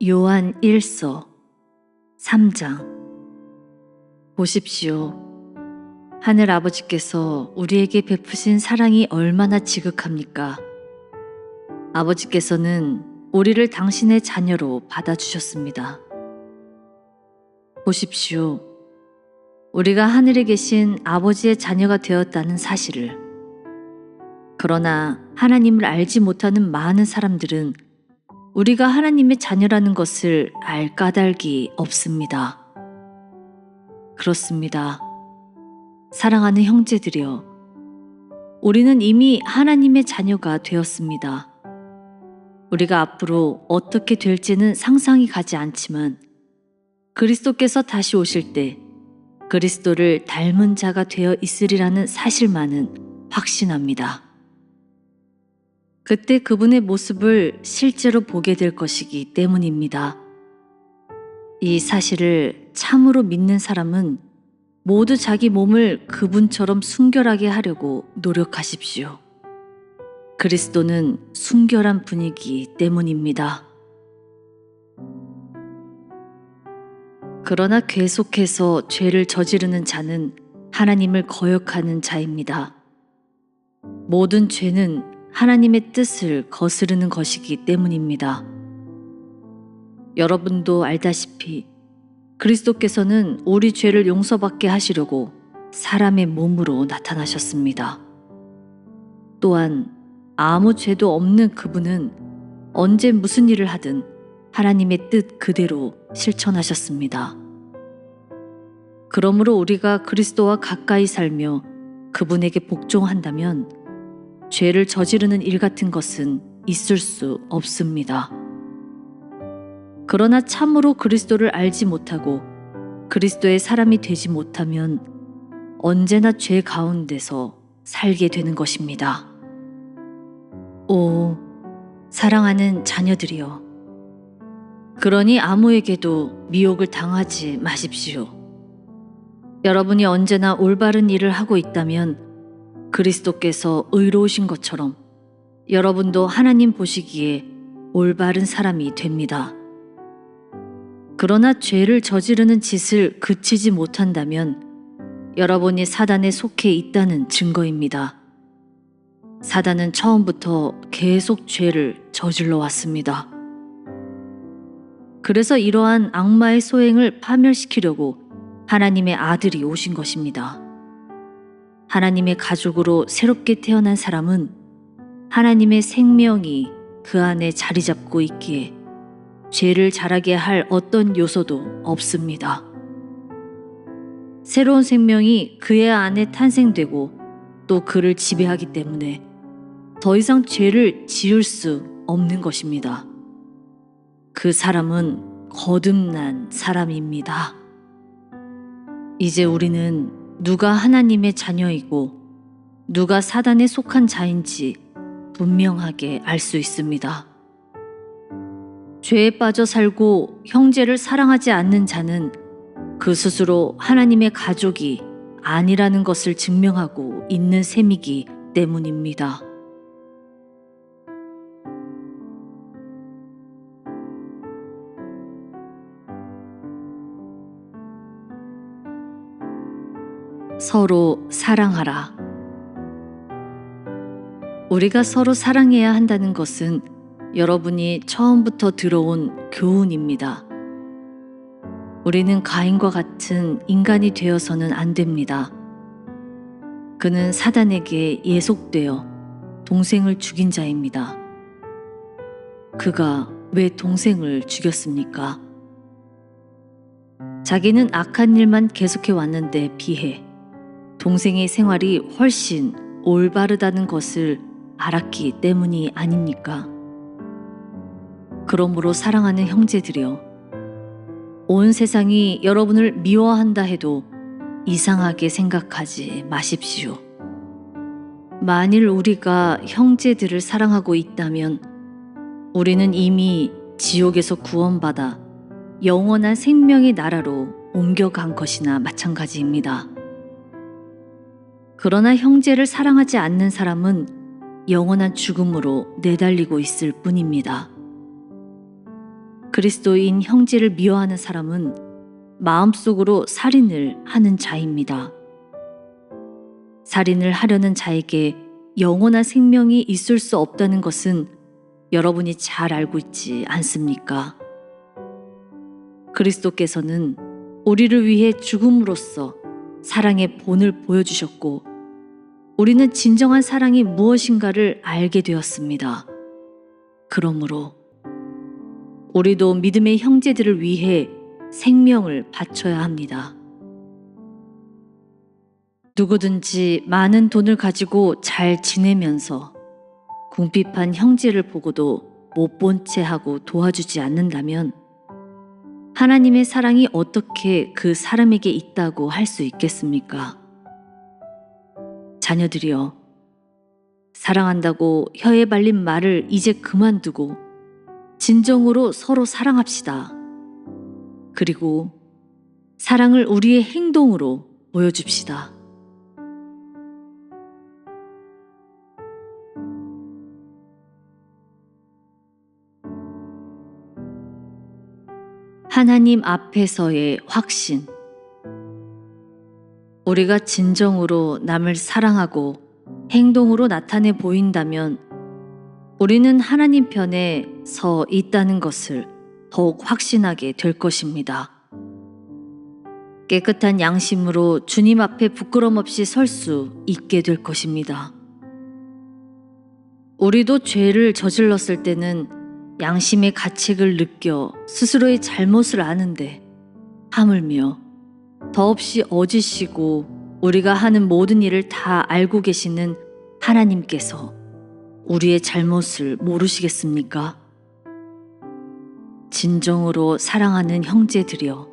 요한 1서 3장. 보십시오. 하늘 아버지께서 우리에게 베푸신 사랑이 얼마나 지극합니까? 아버지께서는 우리를 당신의 자녀로 받아주셨습니다. 보십시오. 우리가 하늘에 계신 아버지의 자녀가 되었다는 사실을. 그러나 하나님을 알지 못하는 많은 사람들은 우리가 하나님의 자녀라는 것을 알 까닭이 없습니다. 그렇습니다. 사랑하는 형제들이여, 우리는 이미 하나님의 자녀가 되었습니다. 우리가 앞으로 어떻게 될지는 상상이 가지 않지만 그리스도께서 다시 오실 때 그리스도를 닮은 자가 되어 있으리라는 사실만은 확신합니다. 그때 그분의 모습을 실제로 보게 될 것이기 때문입니다. 이 사실을 참으로 믿는 사람은 모두 자기 몸을 그분처럼 순결하게 하려고 노력하십시오. 그리스도는 순결한 분이기 때문입니다. 그러나 계속해서 죄를 저지르는 자는 하나님을 거역하는 자입니다. 모든 죄는 하나님의 뜻을 거스르는 것이기 때문입니다. 여러분도 알다시피 그리스도께서는 우리 죄를 용서받게 하시려고 사람의 몸으로 나타나셨습니다. 또한 아무 죄도 없는 그분은 언제 무슨 일을 하든 하나님의 뜻 그대로 실천하셨습니다. 그러므로 우리가 그리스도와 가까이 살며 그분에게 복종한다면 죄를 저지르는 일 같은 것은 있을 수 없습니다. 그러나 참으로 그리스도를 알지 못하고 그리스도의 사람이 되지 못하면 언제나 죄 가운데서 살게 되는 것입니다. 오, 사랑하는 자녀들이여, 그러니 아무에게도 미혹을 당하지 마십시오. 여러분이 언제나 올바른 일을 하고 있다면 그리스도께서 의로우신 것처럼 여러분도 하나님 보시기에 올바른 사람이 됩니다. 그러나 죄를 저지르는 짓을 그치지 못한다면 여러분이 사단에 속해 있다는 증거입니다. 사단은 처음부터 계속 죄를 저질러 왔습니다. 그래서 이러한 악마의 소행을 파멸시키려고 하나님의 아들이 오신 것입니다. 하나님의 가족으로 새롭게 태어난 사람은 하나님의 생명이 그 안에 자리 잡고 있기에 죄를 자라게 할 어떤 요소도 없습니다. 새로운 생명이 그의 안에 탄생되고 또 그를 지배하기 때문에 더 이상 죄를 지을 수 없는 것입니다. 그 사람은 거듭난 사람입니다. 이제 우리는 누가 하나님의 자녀이고 누가 사단에 속한 자인지 분명하게 알 수 있습니다. 죄에 빠져 살고 형제를 사랑하지 않는 자는 그 스스로 하나님의 가족이 아니라는 것을 증명하고 있는 셈이기 때문입니다. 서로 사랑하라. 우리가 서로 사랑해야 한다는 것은 여러분이 처음부터 들어온 교훈입니다. 우리는 가인과 같은 인간이 되어서는 안 됩니다. 그는 사단에게 예속되어 동생을 죽인 자입니다. 그가 왜 동생을 죽였습니까? 자기는 악한 일만 계속해 왔는데 비해 동생의 생활이 훨씬 올바르다는 것을 알았기 때문이 아닙니까? 그러므로 사랑하는 형제들이여, 온 세상이 여러분을 미워한다 해도 이상하게 생각하지 마십시오. 만일 우리가 형제들을 사랑하고 있다면 우리는 이미 지옥에서 구원받아 영원한 생명의 나라로 옮겨간 것이나 마찬가지입니다. 그러나 형제를 사랑하지 않는 사람은 영원한 죽음으로 내달리고 있을 뿐입니다. 그리스도인 형제를 미워하는 사람은 마음속으로 살인을 하는 자입니다. 살인을 하려는 자에게 영원한 생명이 있을 수 없다는 것은 여러분이 잘 알고 있지 않습니까? 그리스도께서는 우리를 위해 죽음으로써 사랑의 본을 보여주셨고, 우리는 진정한 사랑이 무엇인가를 알게 되었습니다. 그러므로 우리도 믿음의 형제들을 위해 생명을 바쳐야 합니다. 누구든지 많은 돈을 가지고 잘 지내면서 궁핍한 형제를 보고도 못 본 채 하고 도와주지 않는다면 하나님의 사랑이 어떻게 그 사람에게 있다고 할 수 있겠습니까? 자녀들이여, 사랑한다고 혀에 발린 말을 이제 그만두고 진정으로 서로 사랑합시다. 그리고 사랑을 우리의 행동으로 보여줍시다. 하나님 앞에서의 확신. 우리가 진정으로 남을 사랑하고 행동으로 나타내 보인다면 우리는 하나님 편에 서 있다는 것을 더욱 확신하게 될 것입니다. 깨끗한 양심으로 주님 앞에 부끄럼 없이 설 수 있게 될 것입니다. 우리도 죄를 저질렀을 때는 양심의 가책을 느껴 스스로의 잘못을 아는데, 하물며 더없이 어지시고 우리가 하는 모든 일을 다 알고 계시는 하나님께서 우리의 잘못을 모르시겠습니까? 진정으로 사랑하는 형제들이여,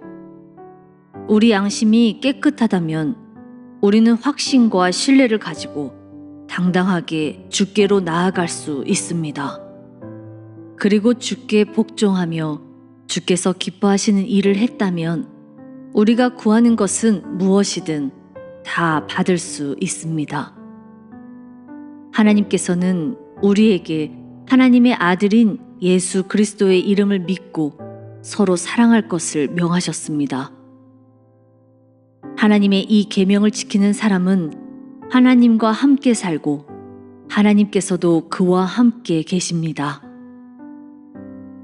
우리 양심이 깨끗하다면 우리는 확신과 신뢰를 가지고 당당하게 주께로 나아갈 수 있습니다. 그리고 주께 복종하며 주께서 기뻐하시는 일을 했다면 우리가 구하는 것은 무엇이든 다 받을 수 있습니다. 하나님께서는 우리에게 하나님의 아들인 예수 그리스도의 이름을 믿고 서로 사랑할 것을 명하셨습니다. 하나님의 이 계명을 지키는 사람은 하나님과 함께 살고 하나님께서도 그와 함께 계십니다.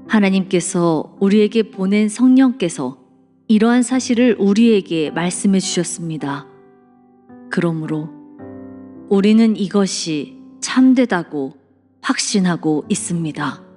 하나님께서 우리에게 보낸 성령께서 이러한 사실을 우리에게 말씀해 주셨습니다. 그러므로 우리는 이것이 참되다고 확신하고 있습니다.